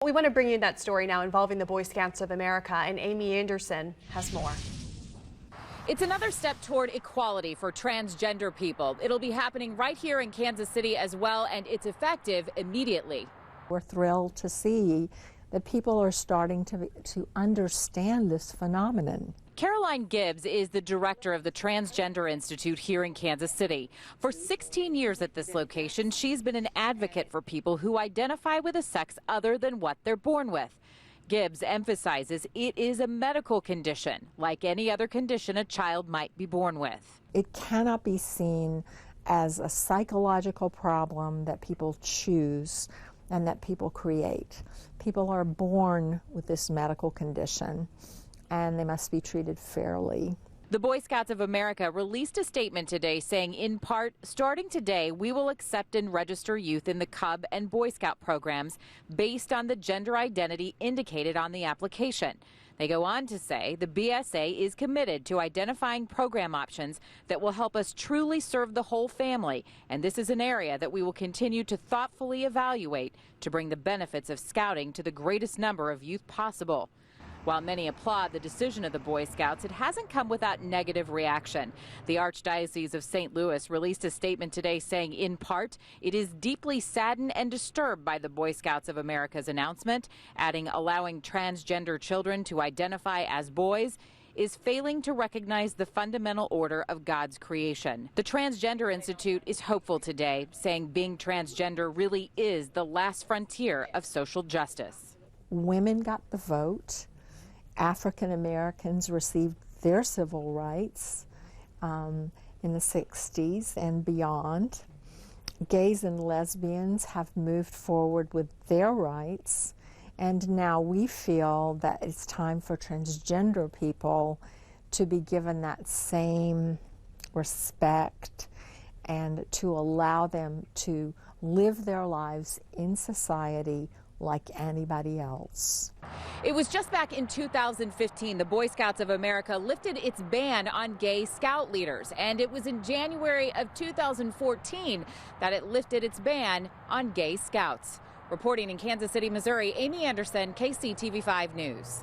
We want to bring you that story now involving the Boy Scouts of America, and Amy Anderson has more. It's another step toward equality for transgender people. It'll be happening right here in Kansas City as well, and it's effective immediately. We're thrilled to see that people are starting to understand this phenomenon. Caroline Gibbs is the director of the Transgender Institute here in Kansas City. For 16 years at this location, she's been an advocate for people who identify with a sex other than what they're born with. Gibbs emphasizes it is a medical condition, like any other condition a child might be born with. It cannot be seen as a psychological problem that people choose and that people create. People are born with this medical condition, and they must be treated fairly. The Boy Scouts of America released a statement today saying, in part, starting today, we will accept and register youth in the Cub and Boy Scout programs based on the gender identity indicated on the application. They go on to say the BSA is committed to identifying program options that will help us truly serve the whole family, and this is an area that we will continue to thoughtfully evaluate to bring the benefits of scouting to the greatest number of youth possible. While many applaud the decision of the Boy Scouts, it hasn't come without negative reaction. The Archdiocese of St. Louis released a statement today saying, in part, it is deeply saddened and disturbed by the Boy Scouts of America's announcement, adding allowing transgender children to identify as boys is failing to recognize the fundamental order of God's creation. The Transgender Institute is hopeful today, saying being transgender really is the last frontier of social justice. Women got the vote. African Americans received their civil rights in the 60s and beyond. Gays and lesbians have moved forward with their rights, and now we feel that it's time for transgender people to be given that same respect and to allow them to live their lives in society like anybody else. It was just back in 2015 the Boy Scouts of America lifted its ban on gay scout leaders, and it was in January of 2014 that it lifted its ban on gay scouts. Reporting in Kansas City, Missouri, Amy Anderson, KCTV5 News.